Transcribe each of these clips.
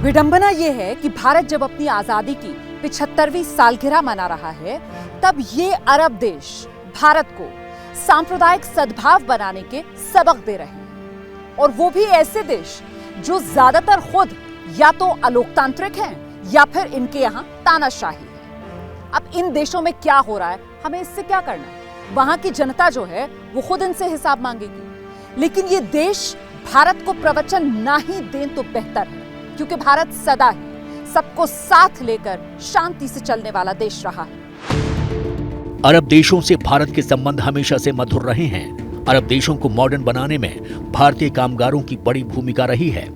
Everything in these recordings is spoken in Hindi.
विडंबना यह है कि भारत जब अपनी आजादी की 75वीं सालगिरह मना रहा है, तब ये अरब देश भारत को सांप्रदायिक सद्भाव बनाने के सबक दे रहे हैं, और वो भी ऐसे देश जो ज्यादातर खुद या तो अलोकतांत्रिक हैं या फिर इनके यहाँ तानाशाही है। अब इन देशों में क्या हो रहा है, हमें इससे क्या करना है? वहां की जनता जो है वो खुद इनसे हिसाब मांगेगी। लेकिन ये देश भारत को प्रवचन ना ही दें तो बेहतर है, क्योंकि भारत सदा ही सबको साथ लेकर शांति से चलने वाला देश रहा है। अरब देशों से भारत के संबंध हमेशा से मधुर रहे हैं। अरब देशों को मॉडर्न बनाने में भारतीय कामगारों की बड़ी भूमिका रही है,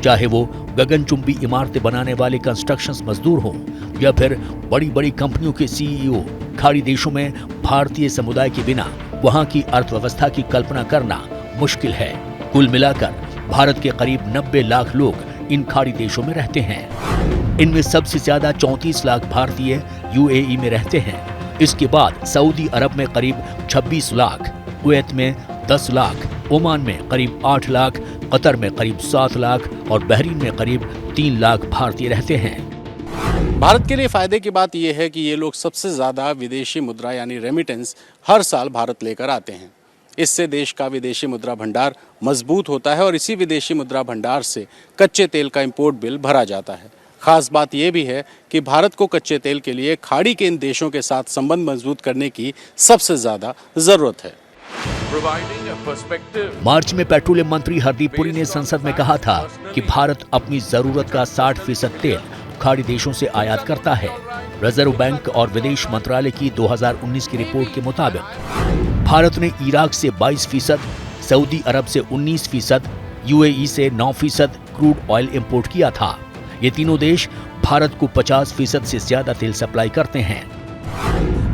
चाहे वो गगनचुंबी इमारतें बनाने वाले कंस्ट्रक्शंस मजदूर हों या फिर बड़ी बड़ी कंपनियों के सीईओ। खाड़ी देशों में भारतीय समुदाय के बिना वहां की अर्थव्यवस्था की कल्पना करना मुश्किल है। कुल मिलाकर भारत के करीब 90 लाख लोग इन खाड़ी देशों में रहते हैं। इनमें सबसे ज्यादा 34 लाख भारतीय यूएई में रहते हैं। इसके बाद सऊदी अरब में करीब 26 लाख, कुवैत में 10 लाख, ओमान में करीब 8 लाख, कतर में करीब 7 लाख और बहरीन में करीब 3 लाख भारतीय रहते हैं। भारत के लिए फायदे की बात यह है कि ये लोग सबसे ज्यादा विदेशी मुद्रा यानी रेमिटेंस हर साल भारत लेकर आते हैं। इससे देश का विदेशी मुद्रा भंडार मजबूत होता है और इसी विदेशी मुद्रा भंडार से कच्चे तेल का इंपोर्ट बिल भरा जाता है। खास बात यह भी है कि भारत को कच्चे तेल के लिए खाड़ी के इन देशों के साथ संबंध मजबूत करने की सबसे ज्यादा जरूरत है। मार्च में पेट्रोलियम मंत्री हरदीप पुरी ने संसद में कहा था कि भारत अपनी जरूरत का 60% तेल खाड़ी देशों से आयात करता है। रिजर्व बैंक और विदेश मंत्रालय की 2019 की रिपोर्ट के मुताबिक भारत ने इराक से 22%, सऊदी अरब से 19%, यूएई से 9% क्रूड ऑयल इंपोर्ट किया था। ये तीनों देश भारत को 50% से ज्यादा तेल सप्लाई करते हैं।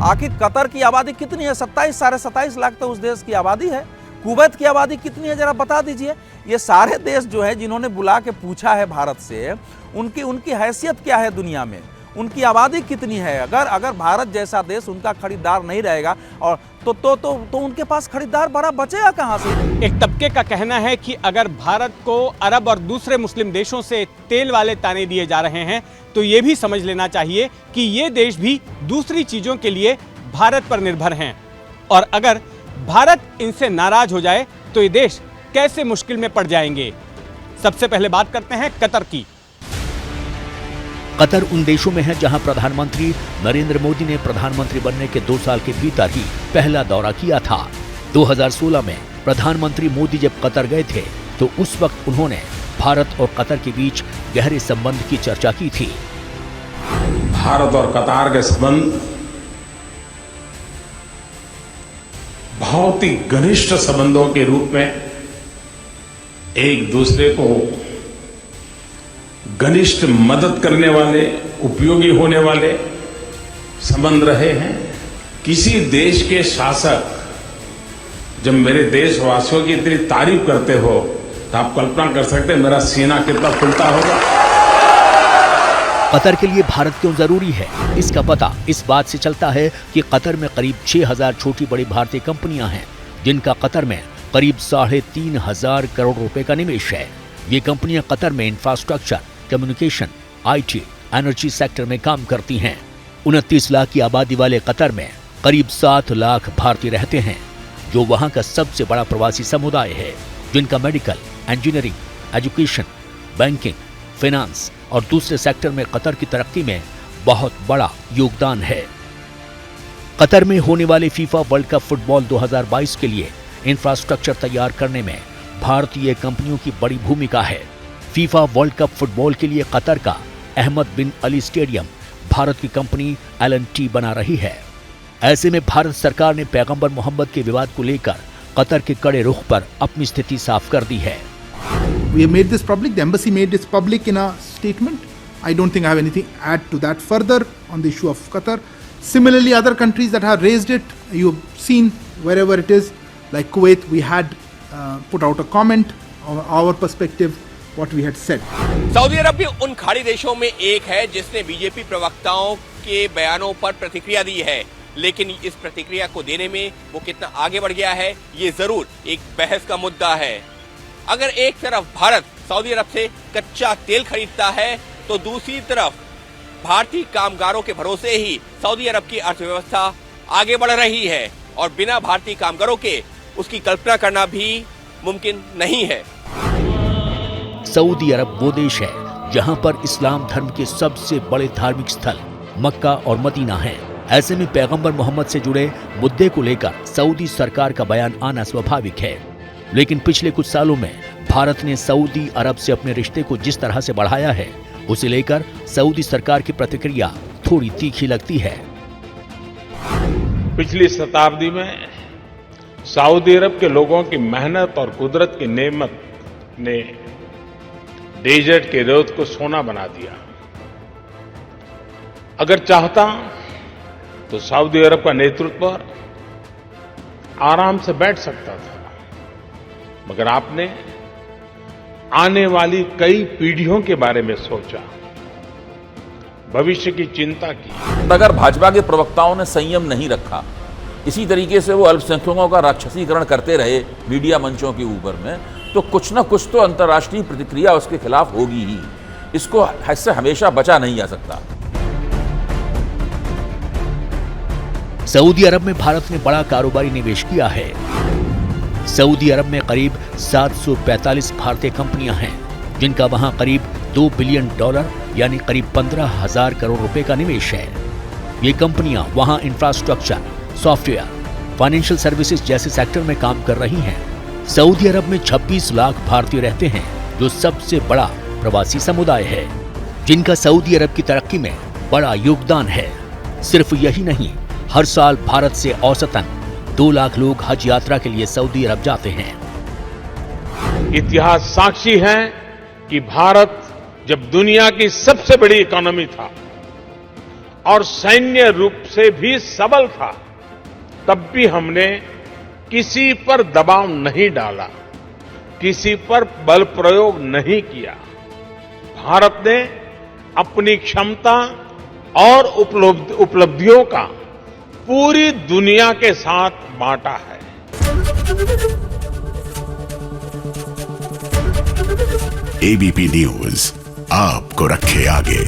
आखिर कतर की आबादी कितनी है? 27-27.5 लाख तो उस देश की आबादी है। कुवैत की आबादी कितनी है, जरा बता दीजिए। ये सारे देश जो है जिन्होंने बुला के पूछा है भारत से, उनकी हैसियत क्या है दुनिया में, उनकी आबादी कितनी है। अगर भारत जैसा देश उनका खरीदार नहीं रहेगा और तो उनके पास खरीदार बड़ा बचेगा कहां से? एक तबके का कहना है कि अगर भारत को अरब और दूसरे मुस्लिम देशों से तेल वाले ताने दिए जा रहे हैं, तो ये भी समझ लेना चाहिए कि ये देश भी दूसरी चीजों के लिए भारत पर निर्भर हैं, और अगर भारत इनसे नाराज हो जाए तो ये देश कैसे मुश्किल में पड़ जाएंगे। सबसे पहले बात करते हैं कतर की। कतर उन देशों में है जहां प्रधानमंत्री नरेंद्र मोदी ने प्रधानमंत्री बनने के 2 साल के भीतर ही पहला दौरा किया था। 2016 में प्रधानमंत्री मोदी जब कतर गए थे तो उस वक्त उन्होंने भारत और कतर के बीच गहरे संबंध की चर्चा की थी। भारत और कतार के संबंध बहुत ही घनिष्ठ संबंधों के रूप में एक दूसरे को घनिष्ठ मदद करने वाले, उपयोगी होने वाले संबंध रहे हैं। किसी देश के शासक जब मेरे देशवासियों की इतनी तारीफ करते हो तो आप कल्पना कर सकते हैं मेरा सीना कितना फूलता होगा। कतर के लिए भारत क्यों जरूरी है, इसका पता इस बात से चलता है कि कतर में करीब 6000 छोटी बड़ी भारतीय कंपनियां हैं, जिनका कतर में करीब 3500 करोड़ रुपए का निवेश है। ये कंपनियां कतर में infrastructure, communication, IT, energy sector में काम करती हैं। 29 लाख की आबादी वाले कतर में करीब 7 लाख भारतीय रहते हैं, जो वहां का सबसे बड़ा प्रवासी समुदाय है, जिनका medical, engineering, education, banking, finance और दूसरे सेक्टर में कतर की तरक्की में बहुत बड़ा योगदान है। कतर में होने वाले फीफा वर्ल्ड कप फुटबॉल 2022 के लिए इंफ्रास्ट्रक्चर तैयार करने में भारतीय कंपनियों की बड़ी भूमिका है। फीफा वर्ल्ड कप फुटबॉल के लिए कतर का अहमद बिन अली स्टेडियम भारत की कंपनी L&T बना रही है। ऐसे में भारत सरकार ने पैगंबर मोहम्मद के विवाद को लेकर कतर के कड़े रुख पर अपनी स्थिति साफ कर दी है। We have made this public. The embassy made this public in a statement. I don't think I have anything to add to that further on the issue of Qatar. Similarly, other countries that have raised it, you've seen wherever it is, like Kuwait, we had put out a comment on our perspective, what we had said. Saudi Arab भी उन खाड़ी देशों में एक है जिसने बीजेपी प्रवक्ताओं के बयानों पर प्रतिक्रिया दी है, लेकिन इस प्रतिक्रिया को देने में वो कितना आगे बढ़ गया है, ये जरूर एक बहस का मुद्दा है। अगर एक तरफ भारत सऊदी अरब से कच्चा तेल खरीदता है, तो दूसरी तरफ भारतीय कामगारों के भरोसे ही सऊदी अरब की अर्थव्यवस्था आगे बढ़ रही है और बिना भारतीय कामगारों के उसकी कल्पना करना भी मुमकिन नहीं है। सऊदी अरब वो देश है जहां पर इस्लाम धर्म के सबसे बड़े धार्मिक स्थल मक्का और मदीना हैं। ऐसे में पैगंबर मोहम्मद से जुड़े मुद्दे को लेकर सऊदी सरकार का बयान आना स्वाभाविक है। लेकिन पिछले कुछ सालों में भारत ने सऊदी अरब से अपने रिश्ते को जिस तरह से बढ़ाया है, उसे लेकर सऊदी सरकार की प्रतिक्रिया थोड़ी तीखी लगती है। पिछली शताब्दी में सऊदी अरब के लोगों की मेहनत और कुदरत की नेमत ने डेजर्ट के रेत को सोना बना दिया। अगर चाहता तो सऊदी अरब का नेतृत्व आराम से बैठ सकता था, मगर आपने आने वाली कई पीढ़ियों के बारे में सोचा, भविष्य की चिंता की। अगर भाजपा के प्रवक्ताओं ने संयम नहीं रखा, इसी तरीके से वो अल्पसंख्यकों का राक्षसीकरण करते रहे मीडिया मंचों के ऊपर में, तो कुछ न कुछ तो अंतर्राष्ट्रीय प्रतिक्रिया उसके खिलाफ होगी ही। इसको इससे हमेशा बचा नहीं जा सकता। सऊदी अरब में भारत ने बड़ा कारोबारी निवेश किया है। सऊदी अरब में करीब 745 भारतीय कंपनियां हैं, जिनका वहां करीब $2 बिलियन यानी करीब 15,000 करोड़ रुपए का निवेश है। ये कंपनियां वहां इंफ्रास्ट्रक्चर, सॉफ्टवेयर, फाइनेंशियल सर्विसेज जैसे सेक्टर में काम कर रही हैं। सऊदी अरब में 26 लाख भारतीय रहते हैं, जो सबसे बड़ा प्रवासी समुदाय है, जिनका सऊदी अरब की तरक्की में बड़ा योगदान है। सिर्फ यही नहीं, हर साल भारत से औसतन 2 लाख लोग हज यात्रा के लिए सऊदी अरब जाते हैं। इतिहास साक्षी है कि भारत जब दुनिया की सबसे बड़ी इकोनॉमी था और सैन्य रूप से भी सबल था, तब भी हमने किसी पर दबाव नहीं डाला, किसी पर बल प्रयोग नहीं किया। भारत ने अपनी क्षमता और उपलब्धियों का पूरी दुनिया के साथ बांटा है। एबीपी न्यूज आपको रखे आगे।